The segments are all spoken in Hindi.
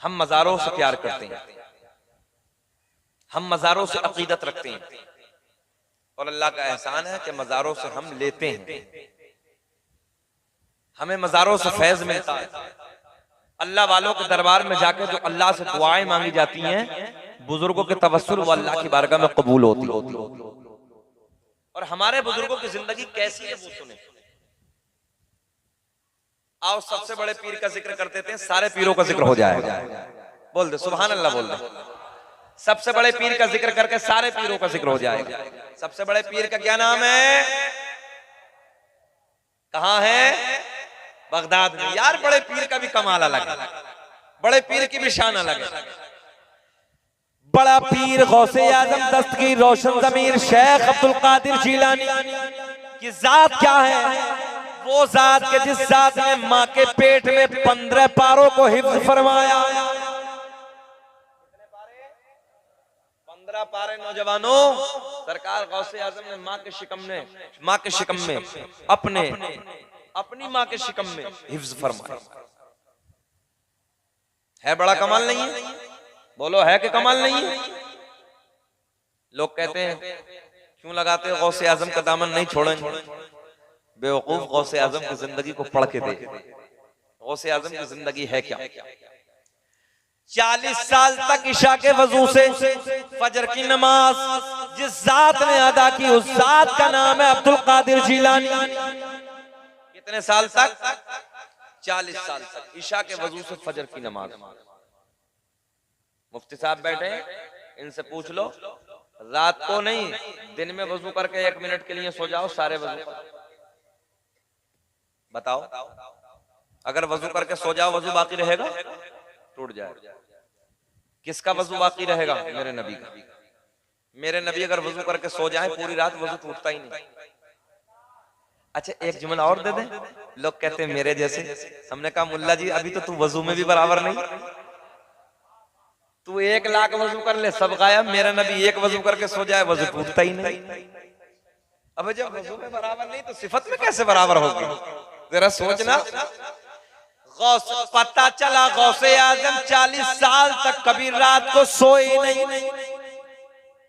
हम मज़ारों से प्यार करते हैं, हम मज़ारों से अकीदत रखते हैं, और अल्लाह का एहसान है कि मज़ारों से हम लेते हैं, हमें मज़ारों से फैज़ मिलता है। अल्लाह वालों के दरबार में जाकर जो अल्लाह से दुआएं मांगी जाती हैं, बुजुर्गों के तवस्सुल वो अल्लाह की बारगाह में कबूल होती। और हमारे बुजुर्गों की जिंदगी कैसी है वो सुने। आओ सबसे बड़े पीर का जिक्र कर देते हैं, सारे पीरों का जिक्र हो जाएगा। बोल दे सुभान अल्लाह, बोल दे। सबसे बड़े पीर का जिक्र करके सारे पीरों का जिक्र हो जाएगा। सबसे बड़े पीर का क्या नाम है? कहां है? बगदाद में। यार बड़े पीर का भी कमाल अलग है, बड़े पीर की भी शान अलग है। बड़ा पीर गौसे आजम दस्तगीर रोशन ज़मीर शेख अब्दुल कादिर जिलानी की जात क्या है? वो जात के जिस जात ने माँ के पेट में 15 पारों को हिफ्ज फरमाया। 15 पारे नौजवानों, सरकार गौसे आजम ने माँ के शिकम में अपनी माँ के शिकम में हिफ्ज फरमाया। है बड़ा कमाल नहीं है? बोलो है कि कमाल नहीं है? लोग कहते हैं क्यों लगाते हो गौसे आजम का दामन, नहीं छोड़ेंगे। बेवकूफ, गौसे आजम की जिंदगी को पढ़ के देख। गौसे आजम की जिंदगी है क्या? 40 साल तक इशा के वजू से फजर की नमाज जिस जात ने अदा की, उस जात का नाम है अब्दुल कादिर जिलानी। कितने साल तक? 40 साल तक इशा के वजू से फजर की नमाज। मुफ्ती साहब बैठे, इनसे पूछ लो, रात को नहीं दिन में वजू करके 1 मिनट के लिए सो जाओ, सारे वजू बताओ। अगर वजू करके सो जाओ वजू बाकी रहेगा? टूट जाए। किसका वजू बाकी रहेगा? मेरे नबी का। मेरे नबी अगर वजू करके सो जाए पूरी रात वजू टूटता ही नहीं। अच्छा एक जुमला और दे दें। लोग कहते हैं मेरे जैसे। हमने कहा मुल्ला जी अभी तो तू वजू में भी बराबर नहीं, तू 1 लाख वजू कर ले सब गायब, मेरा नबी 1 वजू करके सो जाए वजू टूटता ही नहीं। अब जब वजू में बराबर नहीं तो सिफत में कैसे बराबर होगी? जरा सोचना। पता चला गौसे आजम 40 साल तक कभी रात को सोए नहीं।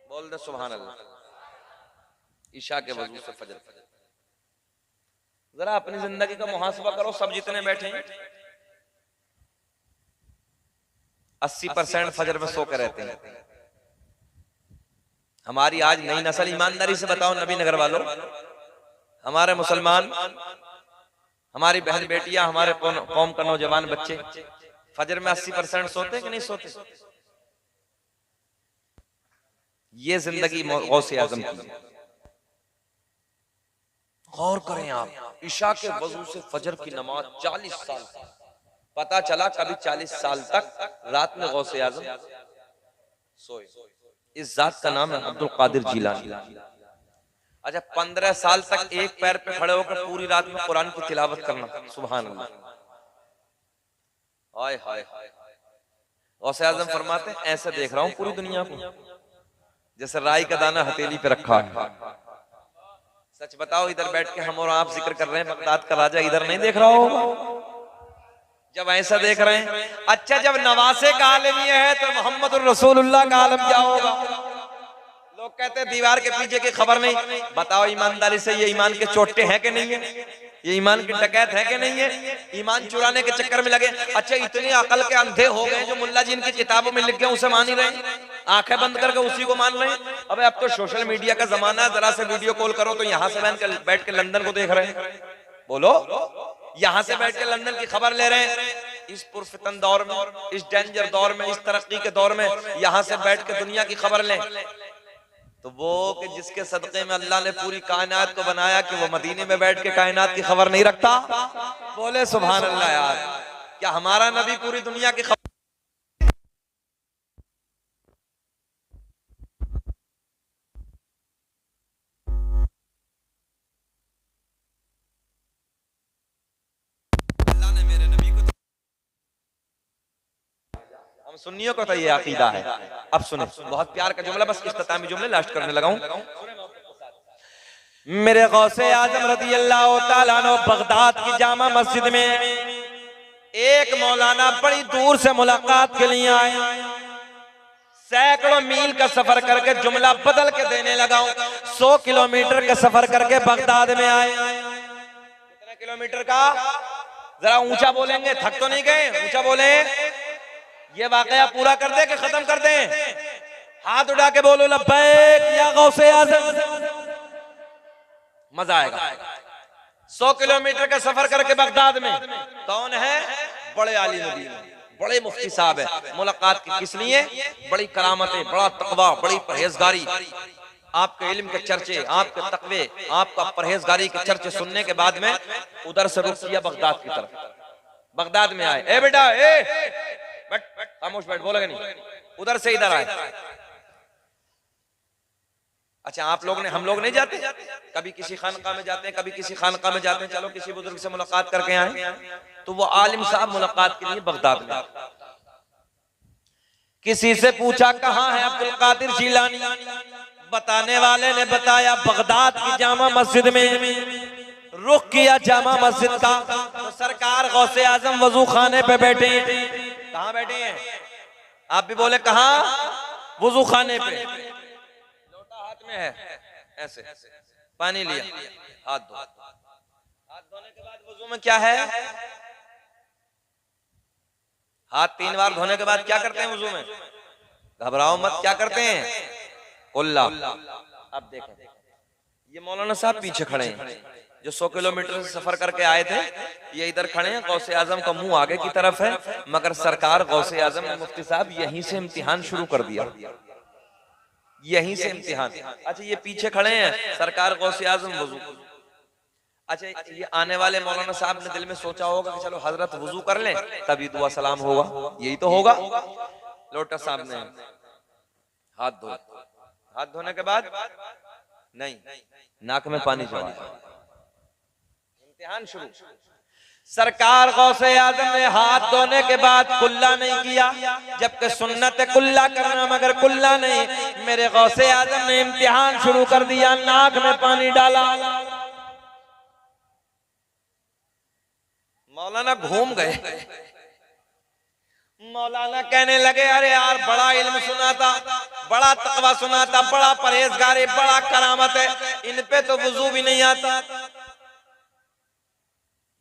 बोल दे सुभान अल्लाह। ईशा के वजू से फजर। जरा अपनी जिंदगी का मुहासबा करो। सब जितने बैठे हैं 80% फजर में सो कर रहते हैं। हमारी आज नई नस्ल, ईमानदारी से बताओ नबी नगर वालों, हमारे मुसलमान, हमारी बहन बेटियां, हमारे कौम का नौजवान बच्चे फजर में 80% सोते कि नहीं सोते? ये जिंदगी गौसे आजम की। गौर करें आप, ईशा के वजू से फजर की नमाज 40 साल। पता चला कभी 40 साल तक रात में गौसे आजम सोए। इस जात का नाम है अब्दुल कादिर जिलानी। अच्छा 15 साल तक एक पैर पे खड़े होकर पूरी रात में कुरान की तिलावत करना। सुभान अल्लाह। हाय हाय हाय। गौसे आजम फरमाते हैं ऐसे देख रहा हूं पूरी दुनिया को जैसे राई का दाना हथेली पे रखा है। सच बताओ, इधर बैठ के हम और आप जिक्र कर रहे हैं, बगदाद का राजा इधर नहीं देख रहा होगा जब ऐसा देख रहे हैं? अच्छा जब नवासे का आलम ये है तो मोहम्मद रसूलुल्लाह का आलम क्या होगा? लोग कहते हैं दीवार के पीछे की खबर नहीं। बताओ ईमानदारी से, ये ईमान के चोटे हैं कि नहीं है? ये ईमान के डकैत है कि नहीं है? ईमान चुराने के चक्कर में लगे। अच्छा इतनी अकल के अंधे हो गए जो मुल्ला जी इनकी किताबों में लिख गए उसे मान ही रहे, आंखें बंद करके उसी को मान रहे हैं। अबे अब तो सोशल मीडिया का जमाना है, जरा से वीडियो कॉल करो तो यहाँ से बैठ के लंदन को देख रहे हैं। बोलो, यहाँ से बैठ के लंदन की खबर ले रहे हैं। इस पुरफितन दौर में, इस डेंजर दौर में, इस तरक्की के दौर में यहाँ से बैठ के दुनिया की खबर लें तो वो कि जिसके सदक़े में अल्लाह ने पूरी कायनात को बनाया कि वो मदीने में बैठ के कायनात की खबर नहीं रखता? बोले सुभान अल्लाह। यार क्या हमारा नबी पूरी दुनिया की खबर? अल्लाह ने मेरे नबी को, हम सुन्नियों का तो ये अकीदा है। अब सुने, बहुत प्यार का जुमला, बस इख्तितामी जुमले लास्ट करने लगा हूं। मेरे गौसे आजम रज़ी अल्लाह तआला अन्हु बगदाद की जामा मस्जिद में एक मौलाना बड़ी दूर से मुलाकात के लिए आए, सैकड़ों मील का सफर करके जुमला बदल के देने लगा। 100 किलोमीटर का सफर करके बगदाद में आए। कितने किलोमीटर का? जरा ऊंचा बोलेंगे, थक तो नहीं गए? ऊंचा बोले। ये वाकया पूरा कर दे कि खत्म कर दे? हाथ उठा के बोलो लब्बैक या गौसे आज़म। मजा आएगा। 100 किलोमीटर का सफर करके बगदाद में कौन है? बड़े आलिम दीन, बड़े मुफ्ती साहब है। मुलाकात की किस लिए? बड़ी करामतें, बड़ा तकवा, बड़ी परहेजगारी। आपके इल्म के चर्चे, आपके तकवे, आपका परहेजगारी के चर्चे सुनने के बाद में उधर से रुख किया बगदाद की तरफ। बगदाद में आए। ए बेटा, बैठ, खामोश बैठ, बोलोगे नहीं। उधर से इधर आए। अच्छा, आप लोग ने, हम लोग नहीं जाते? कभी किसी खानका में जाते हैं, कभी किसी खानका में जाते हैं। चलो किसी बुजुर्ग से मुलाकात करके आए। तो वो आलिम साहब मुलाकात के लिए बगदाद में। किसी से पूछा कहाँ है अब्दुल कादिर जीलानी? बताने वाले ने बताया बगदाद की जामा मस्जिद में। रुख किया जामा मस्जिद का, तो सरकार गौसे आजम वजू खाने पे बैठे हैं। कहाँ बैठे हैं? आप भी बोले कहाँ? वजू खाने पे। लोटा हाथ में है, ऐसे पानी लिया, हाथ धो। हाथ धोने के बाद वजू में क्या है? हाथ 3 बार धोने के बाद क्या करते हैं वजू में? घबराओ मत, क्या करते हैं? कुल्ला। अब देखें, ये मौलाना साहब पीछे खड़े हैं जो 100 किलोमीटर से सफर करके आए थे। ये इधर खड़े हैं, गौसे आजम का मुंह आगे की तरफ है, मगर सरकार गौसे आजम मुफ्ती साहब यहीं से इम्तिहान शुरू कर दिया, यहीं से इम्तिहान। अच्छा, ये पीछे खड़े हैं, सरकार गौसे आजम वजू। अच्छा, ये आने वाले मौलाना साहब ने दिल में सोचा होगा कि चलो हजरत वजू कर लें तभी दुआ सलाम होगा, यही तो होगा। लोटा साहब ने हाथ धो, हाथ धोने के बाद नहीं, नाक में पानी चढ़ा, इम्तिहान शुरू। सरकार गौसे आजम ने हाथ धोने के बाद कुल्ला नहीं किया, जबकि सुन्नत कुल्ला करना, मगर कुल्ला नहीं। मेरे गौसे आजम ने इम्तिहान शुरू कर दिया, नाक में पानी डाला। मौलाना घूम गए। मौलाना कहने लगे अरे यार, बड़ा इल्म सुना था, बड़ा तकवा सुना था, बड़ा परहेजगारी, बड़ा करामत है, इन पे तो वुजू भी नहीं आता।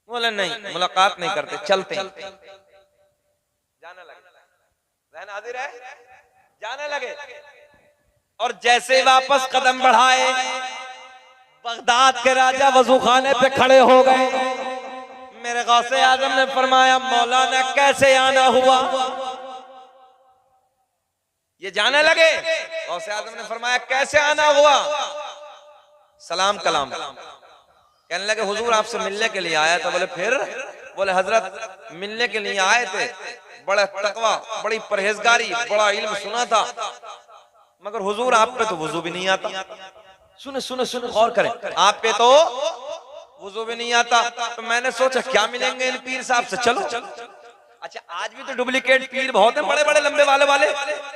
बोले नहीं, मुलाकात नहीं करते, चलते जाने लगे। रहन हाजिर है, जाने लगे। और जैसे वापस कदम बढ़ाए, बगदाद के राजा वजू खाने पे खड़े हो गए। मेरे गौसे आजम ने फरमाया मौलाना कैसे आना हुआ? ये जाने लगे। गौसे आजम ने फरमाया कैसे आना हुआ? सलाम कलाम। कहने लगे हुजूर आपसे मिलने के लिए आया था। बोले फिर? बोले हजरत मिलने के लिए आए थे, बड़ा तकवा, बड़ी परहेजगारी, बड़ा इल्म सुना था, मगर हुजूर आप पे तो वुजू भी नहीं आता। सुने सुने सुने, गौर करें, आप पे तो वुजू भी नहीं आता। तो मैंने सोचा क्या मिलेंगे इन पीर साहब से, चलो। अच्छा, आज भी तो डुप्लीकेट पीर बहुत हैं, बड़े बड़े लंबे वाले वाले,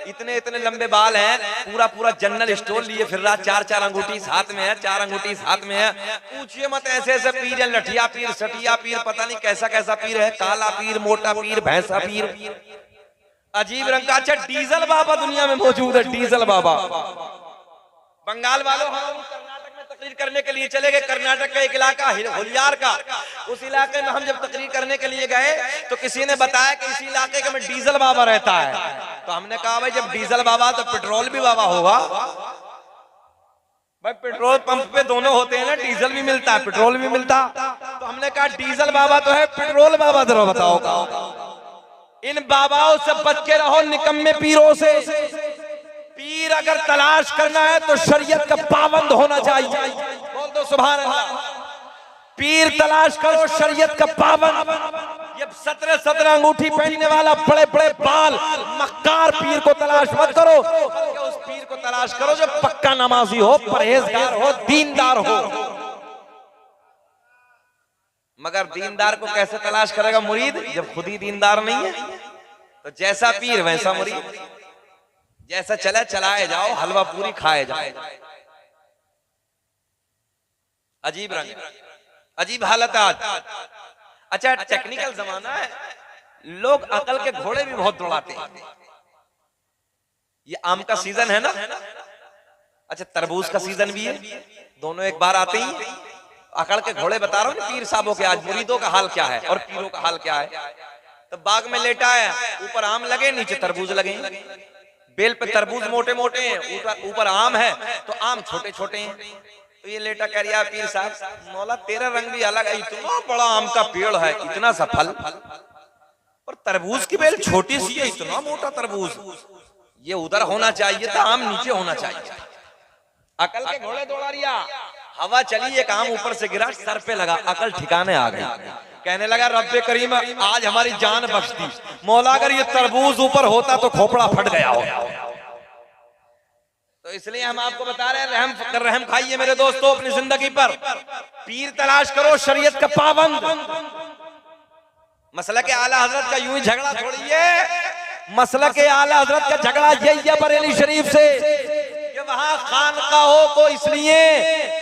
इतने इतने लंबे बाल हैं, पूरा पूरा जनरल स्टोर लिए फिर रहा, 4 अंगूठी हाथ में है, 4 अंगूठी हाथ में है। पूछिए मत, ऐसे ऐसे पीर है, लठिया पीर, सटिया पीर, पता नहीं कैसा कैसा पीर है, काला पीर, मोटा पीर, भैंसा पीर, अजीब रंग का। अच्छा, डीजल बाबा दुनिया में मौजूद है, डीजल बाबा। बंगाल वालों, हम कर्नाटक में तकरीर करने के लिए चले गए। कर्नाटक का एक इलाका होलियार का, उस इलाके में हम जब तकरीर करने के लिए गए तो किसी ने बताया कि इसी इलाके में डीजल बाबा रहता है। तो हमने कहा भाई जब डीजल बाबा तो पेट्रोल भी बाबा होगा। भाई पेट्रोल पंप पे दोनों होते हैं ना, डीजल भी मिलता है, पेट्रोल भी मिलता। तो हमने कहा डीजल बाबा तो है, पेट्रोल बाबा जरा बताओ। इन बाबाओं से बच के रहो, निकम्मे पीरों से। पीर अगर तलाश करना है तो शरीयत का पाबंद होना चाहिए। बोल दो सुभान अल्लाह। पीर तलाश करो शरीयत का पाबंद। ये 17 अंगूठी पहनने वाला, बड़े बड़े बाल, मक्कार पीर को तलाश मत करो। उस पीर को तलाश करो जो पक्का नमाजी हो, परहेजगार हो, दीनदार हो। मगर दीनदार को कैसे तलाश करेगा मुरीद जब खुद ही दीनदार नहीं है? तो जैसा पीर वैसा मुरीद, जैसा चले चलाए जाओ, हलवा पूरी खाए जाओ। अजीब रंग, अजीब हालत आज। अच्छा, टेक्निकल जमाना है, लोग अकल के घोड़े भी बहुत दौड़ाते हैं। ये आम का सीजन है ना, अच्छा तरबूज का सीजन भी है, दोनों एक बार आते ही। अकल के घोड़े बता रहा हूँ पीर साहबों के, आज मुरीदों का हाल क्या है और पीरों का हाल क्या है। तो बाग में लेटा है, ऊपर आम लगे, नीचे तरबूज लगे। बेल पे तरबूज मोटे मोटे हैं, ऊपर आम है तो आम छोटे छोटे हैं। तो ये लेटा कह रहा पीर साहब मौला तेरा रंग भी अलग है, इतना बड़ा आम का पेड़ है, इतना सा फल, और तरबूज की बेल छोटी सी है, इतना मोटा तरबूज, ये उधर होना चाहिए था, आम नीचे होना चाहिए। अकल के घोड़े दौड़ा रिया, हवा चली, एक आम ऊपर से गिरा, सर पे लगा, अकल ठिकाने आ गई। कहने लगा रब्बे करीम आज हमारी जान बख्श दी, मौला अगर ये तरबूज ऊपर होता तो खोपड़ा फट गया होगा। तो इसलिए हम आपको बता रहे हैं, रहम खाइए मेरे दोस्तों अपनी जिंदगी पर, पीर तलाश करो शरीयत का पाबंद। मसला के आला हजरत का यूं ही झगड़ा छोड़िए, मसला के आला हजरत का झगड़ा यही है बरेली शरीफ से कि वहां खानकाहों को, इसलिए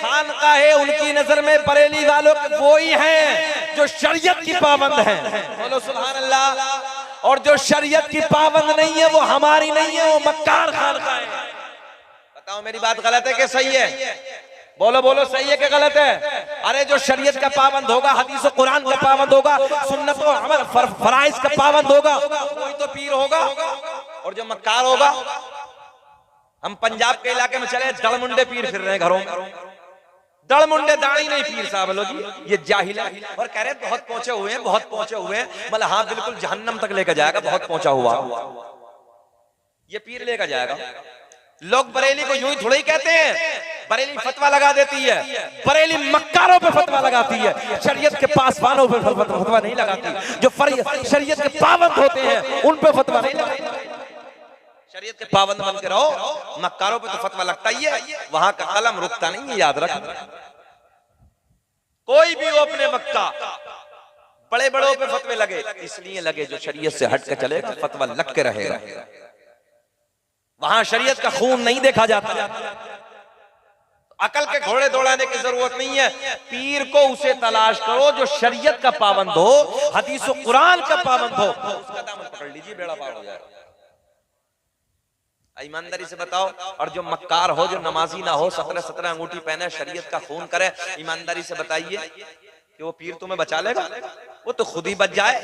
खानकाहे उनकी नजर में बरेली वालों वो ही हैं जो शरीयत की पाबंद हैं, बोलो सुभान अल्लाह। और जो शरीयत की पाबंद नहीं है वो हमारी नहीं है, वो मक्कार खानकाहे हैं। बताओ मेरी बात गलत है कि सही है? बोलो बोलो सही है कि गलत है? अरे जो शरीयत का पाबंद होगा, हदीस और कुरान का पाबंद होगा, सुन्नत और अमल फराइज का पाबंद होगा, कोई तो पीर होगा। और जो मक्कार होगा, हम पंजाब के इलाके में चले, दड़मुंडे पीर फिर रहे हैं घरों में, दड़मुंडे दाढ़ी नहीं पीर साहब लो जी, ये जाहिल है। और कह रहे बहुत पहुंचे हुए हैं, बहुत पहुंचे हुए हैं, मतलब हाँ बिल्कुल जहन्नम तक लेकर जाएगा, बहुत पहुंचा हुआ ये पीर लेकर जाएगा। लोग बरेली को यूं ही थोड़ा ही कहते हैं, बरेली फतवा लगा देती है, बरेली मक्कारों पे फतवा लगाती है, शरीयत के पासवानों पे फतवा नहीं लगाती, जो शरीयत के पाबंद होते हैं उन पे फतवा नहीं लगाती। शरीयत के पाबंद बन के रहो, मक्कारों पे तो फतवा लगता ही है, वहां का कलम रुकता नहीं है, याद रख। कोई भी वो अपने वक्त का, बड़े बड़ों पे फतवे लगे, इसलिए लगे जो शरीयत से हट के चलेगा फतवा लग के रहेगा, वहां शरीयत का खून नहीं देखा जाता। अकल के घोड़े दौड़ाने की जरूरत नहीं है, पीर को उसे तलाश करो जो शरीयत का पाबंद हो, हदीस और कुरान का पाबंद हो, उसका दामन पकड़ लीजिए, बेड़ा पार हो जाएगा। ईमानदारी से बताओ, और जो मक्कार हो, जो नमाजी ना हो, 17-17 अंगूठी पहने, शरीयत का खून करे, ईमानदारी से बताइए कि वो पीर तुम्हें बचा लेगा? वो तो खुद ही बच जाए,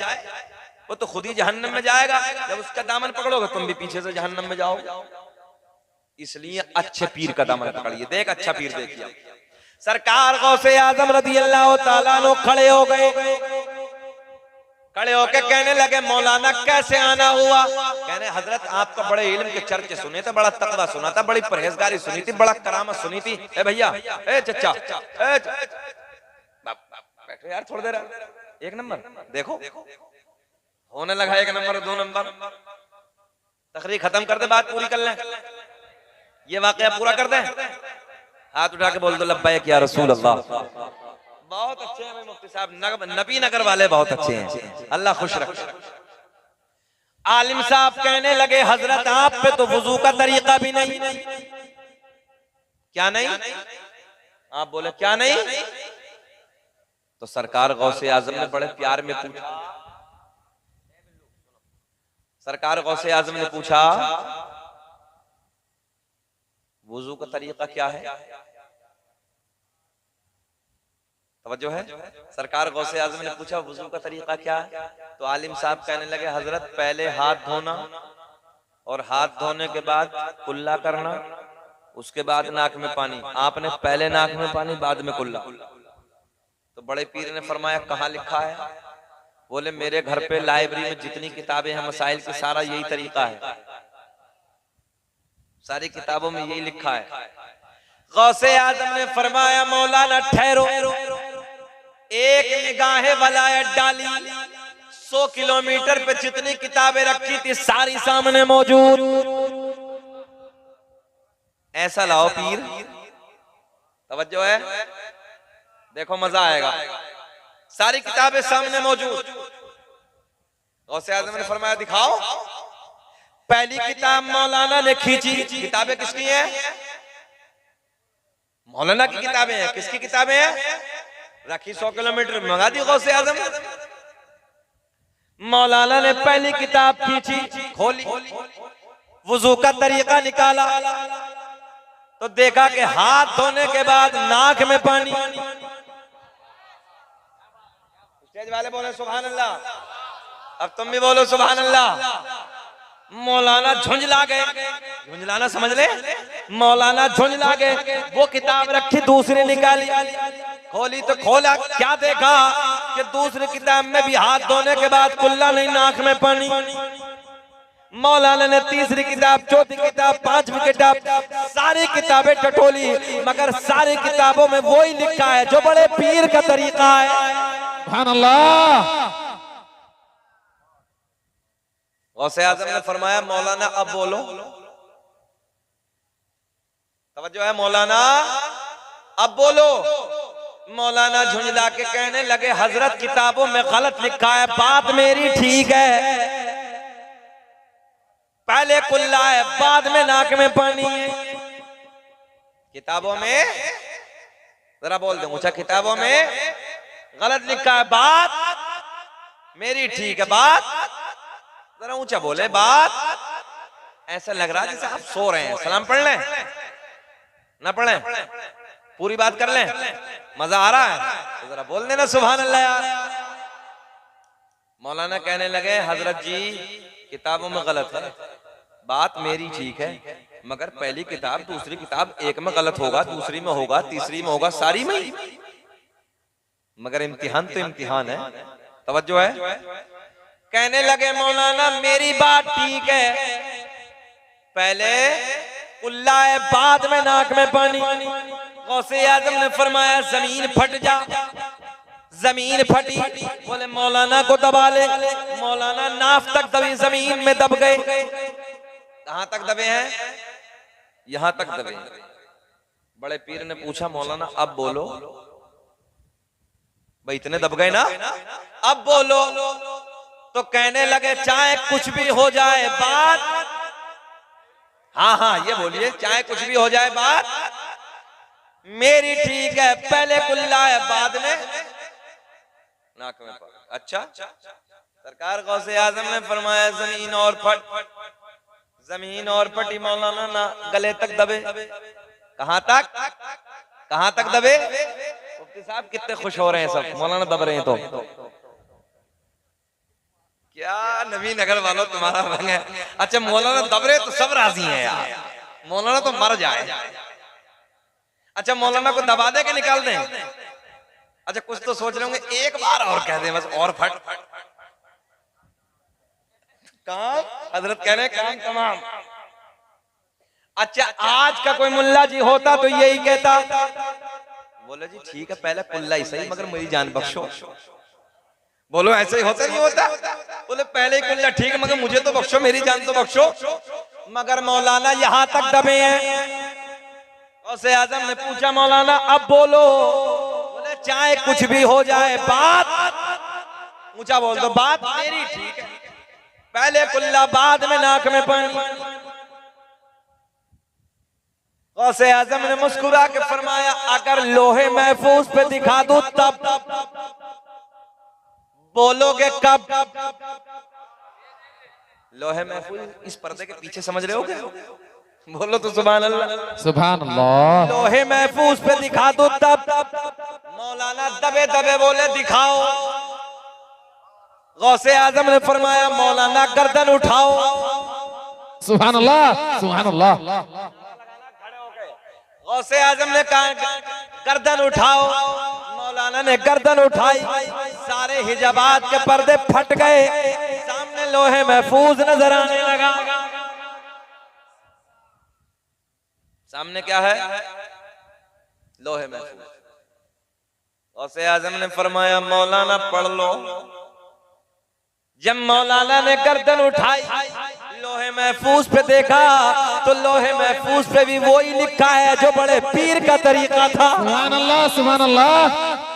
वो तो खुद ही जहन्नम में जाएगा। जब उसका दामन पकड़ोगे तुम भी पीछे से जहन्नम में जाओगे। इसलिए अच्छे पीर का दामन पकड़िए। देख अच्छा पीर देखिए, सरकार गौसे आजम रज़ी अल्लाह तआला अन्हु खड़े हो गए, खड़े होके कहने लगे मौलाना कैसे आना हुआ? कहने हजरत आपका बड़े इल्म के चर्चे सुने थे, बड़ा तकवा सुना था, बड़ी परहेजगारी सुनी थी, बड़ा करामत सुनी थी। ए भैया, ए चचा, बैठो यार थोड़ी देर, एक नंबर देखो होने लगा, 1 नंबर 2 नंबर, तकरीर खत्म कर दे, बात पूरी कर ले, ये वाकया पूरा कर दे, हाथ उठा के बोल दो लब्बैक या रसूल अल्लाह। बहुत अच्छे हैं मुफ्ती साहब, नबी नगर वाले बहुत अच्छे हैं, अल्लाह खुश रखे। आलिम साहब कहने लगे हजरत आप पे तो वुजू का तरीका भी नहीं। क्या नहीं? आप बोले क्या नहीं? तो सरकार गौसे आजम ने बड़े प्यार में पूछा, सरकार गौसे आजम ने पूछा वुजू का तरीका क्या है? तवज्जो है? सरकार गौसे आजम ने पूछा वुजू का तरीका क्या है? तो आलिम साहब कहने लगे हजरत पहले हाथ धोना, और हाथ धोने के बाद कुल्ला करना, उसके बाद नाक में पानी। आपने पहले नाक में पानी बाद में कुल्ला। तो बड़े पीर ने फरमाया कहाँ लिखा है? बोले मेरे घर पे लाइब्रेरी में जितनी किताबें हैं मसाइल की, सारा यही तरीका है, सारी किताबों में यही लिखा है। गौसे आजम ने फरमाया मौलाना ठहरो, एक निगाहे वलायत डाली, 100 किलोमीटर पे जितनी किताबें रखी थी सारी सामने मौजूद। ऐसा लाओ पीर, तवज्जो है, देखो मजा आएगा, सारी किताबें सामने मौजूद। गौसे आजम ने फरमाया दिखाओ। पहली किताब मौलाना ने खींची, किताबें किसकी हैं? मौलाना की किताबें हैं। किसकी किताबें हैं? रखी 100 किलोमीटर, मंगा दी गौसे आजम। मौलाना ने पहली किताब खींची, खोली, वुजू का तरीका निकाला तो देखा कि हाथ धोने के बाद नाक में पानी। स्टेज वाले बोले सुभान अल्लाह, अब तुम भी बोलो सुभान अल्लाह। मौलाना झुंझला गए, झुंझलाना समझ ले, मौलाना झुंझला गए। वो किताब रखी, दूसरी निकाली, खोली तो खोला, क्या देखा कि दूसरी किताब में भी हाथ धोने के बाद कुल्ला नहीं, नाक में पानी। मौलाना ने तीसरी किताब, चौथी किताब, पांचवी किताब, सारी किताबें टटोली, मगर सारी किताबों में वही लिखा है जो बड़े पीर का तरीका है। सुभान अल्लाह। गौसे आजम ने फरमाया मौलाना अब बोलो, तवज्जो है मौलाना अब बोलो। मौलाना झुंझला के कहने लगे हजरत किताबों में गलत लिखा है, बात मेरी ठीक है, पहले कुल्ला है बाद में नाक में पानी है। किताबों में जरा बोल दो ऊंचा, किताबों में गलत लिखा है, बात मेरी ठीक है, बात जरा ऊंचा बोले, बात। ऐसा लग रहा है जैसे आप सो रहे हैं। सलाम पढ़ लें ना पढ़ें, पूरी बात कर लें, मजा आ रहा है तो जरा बोल देना सुभान अल्लाह यार। मौलाना कहने लगे हजरत जी किताबों में गलत है, बात मेरी ठीक है, मगर पहली किताब दूसरी किताब एक में गलत होगा, दूसरी में होगा, तीसरी में होगा, सारी में, मगर इम्तिहान तो इम्तिहान है। तवज्जो है। कहने लगे मौलाना मेरी बात ठीक है, पहले कुल्ला है बाद में नाक में पानी। गौसे आजम ने फरमाया जमीन फट जा, जमीन फटी, बोले मौलाना को दबा ले। मौलाना नाफ तक दबी, जमीन में दब गए। कहां तक दबे हैं? यहां तक दबे। बड़े पीर ने पूछा मौलाना अब बोलो, भाई इतने दब गए ना, अब बोलो। तो कहने लगे चाहे कुछ भी हो जाए बात, हाँ हाँ ये बोलिए, चाहे कुछ भी हो जाए बात मेरी ठीक है, पहले कुल्ला है बाद में नाक में पानी। अच्छा, सरकार गौसे आजम ने फरमाया जमीन और फट, जमीन और फटी, मौलाना ना गले तक दबे। कहां तक, कहां तक दबे? मुफ्ती साहब कितने खुश हो रहे हैं सब, मौलाना दब रहे हैं तो क्या नबी नगर वालों तुम्हारा रंग है। अच्छा मौलाना दब रहे तो सब राजी हैं यार, मौलाना तो मर जाए। अच्छा मौलाना को दबा दे के निकाल दें? अच्छा कुछ तो सोच रहे होंगे एक बार और कह दें बस, और फट। काम हजरत कह रहे काम तमाम। अच्छा आज का कोई मुल्ला जी होता तो यही कहता, बोले जी ठीक है पहले कुल्ला ही सही मगर मेरी जान बख्शो। बोलो ऐसे ही होता नहीं होता? बोले पहले ही कुल्ला ठीक है मगर मुझे तो बख्शो, मेरी जान तो बख्शो। मगर मौलाना यहां तक दबे हैं। गौसे आजम ने पूछा मौलाना अब बोलो, बोले चाहे कुछ भी हो जाए बात, ऊंचा बोल दो, बात मेरी ठीक है, पहले कुल्ला बाद में नाक में पानी। गौसे आजम ने मुस्कुरा के फरमाया अगर लोहे महफूज पे दिखा दूं तब बोलोगे कब? लोहे महफूज इस पर्दे के पीछे समझ रहे हो क्या? बोलो तो सुभान अल्लाह। सुभान अल्लाह। लोहे महफूज पे दिखा दो तब। मौलाना दबे दबे बोले दिखाओ। गौसे आजम ने फरमाया मौलाना गर्दन उठाओ। सुभान अल्लाह, सुभान अल्लाह। गौसे आजम ने कहा गर्दन उठाओ। मौलाना ने गर्दन उठाई, सारे हिजाबात के पर्दे फट गए, सामने लोहे महफूज नजर आने लगा। सामने क्या है? लोहे महफूज। गौसे आजम ने फरमाया मौलाना पढ़ लो। जब मौलाना ने गर्दन उठाई, लोहे महफूज पे देखा तो लोहे महफूज पे भी वही लिखा है जो बड़े पीर का तरीका था। सुभान अल्लाह, सुभान अल्लाह।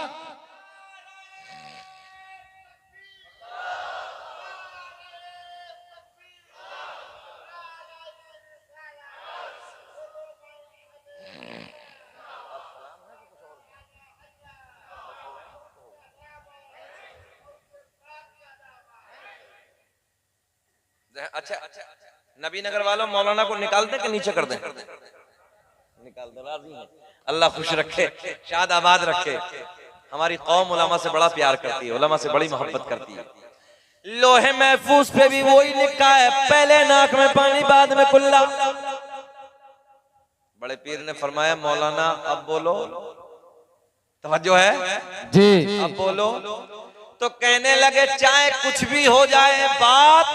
अच्छा नबी नगर वालों मौलाना को निकाल दें कि नीचे कर दें? निकाल दे, राजी हैं। अल्लाह खुश रखे, शाद आबाद रखे। हमारी कौम उलमा से बड़ा प्यार करती है, उलमा से बड़ी मोहब्बत करती है। लोहे महफूज पे भी वही लिखा है, पहले नाक में पानी बाद में कुल्ला। बड़े पीर ने फरमाया मौलाना अब बोलो, तवज्जो है जी, अब बोलो। तो कहने लगे चाहे कुछ भी हो जाए बात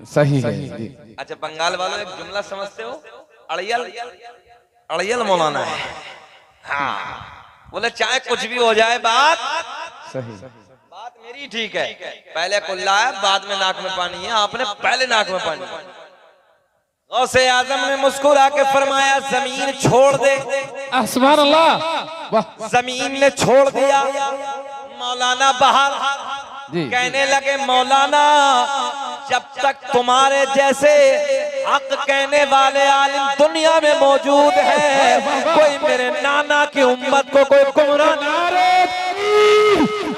सही है जी। अच्छा बंगाल वालों एक जुमला समझते हो, अड़ियल अड़ियल मौलाना है। हाँ बोले चाहे कुछ भी हो जाए बात सही, बात मेरी ठीक है, पहले कुल्ला है बाद में नाक में पानी है, आपने पहले नाक में पानी। गौसे आजम ने मुस्कुरा के फरमाया जमीन छोड़ दे। सुभान अल्लाह, वाह जमीन ने छोड़ दिया, मौलाना बाहर जी। कहने लगे मौलाना जब तक तुम्हारे जैसे हक कहने वाले आलिम दुनिया में मौजूद है, कोई मेरे नाना की उम्मत को कोई गुमराह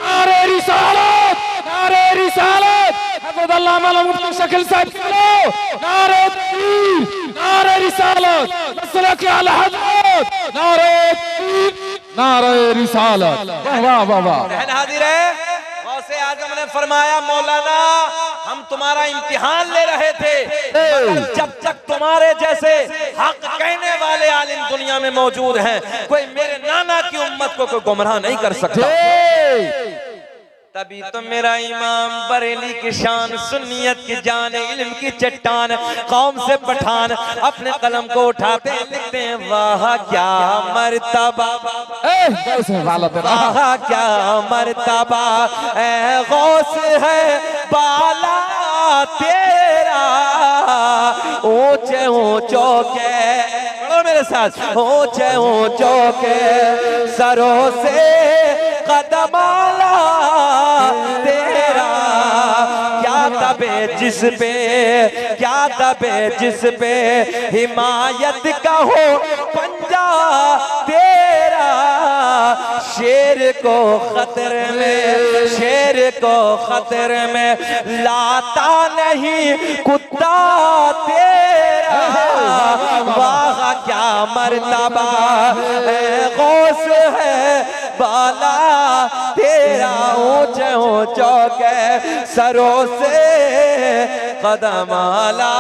नारे रिसालत, नारे रिसालत, हज़रत अल्लामा मुफ्ती शकील साहब चलो, नारे तकबीर, नारे रिसालत, मसलक अला हज़रत, नारे तकबीर, नारे रिसालत। वाह वाह वाह वाह। बहन हाजिर है, गौसे आजम ने फरमाया मौलाना हम तुम्हारा इम्तिहान ले रहे थे, मगर जब तक तुम्हारे जैसे हक कहने वाले आलिम दुनिया में मौजूद हैं, कोई मेरे नाना की उम्मत को कोई गुमराह नहीं कर सकता। तभी तो मेरा इमाम बरेली की शान, सुन्नियत की जान, इल्म की चट्टान, कौम से पठान अपने कलम को उठाते हैं, लिखते हैं वाह क्या मर्तबा, वाह क्या मर्तबा ए गौस है बाला तेरा, ऊंचे ऊंचों के, बोलो मेरे साथ, ऊंचे ऊंचों के सरों से कदम आला तेरा, क्या दबे जिस पे, क्या दबे जिस पे हिमायत का हो पंजा तेरा, शेर को खतरे में, शेर को खतरे में लाता नहीं कुत्ता तेरा, वाह क्या मर्तबा गौस है बाला तेरा, ऊंचे ऊंचों के सरों से कदम आला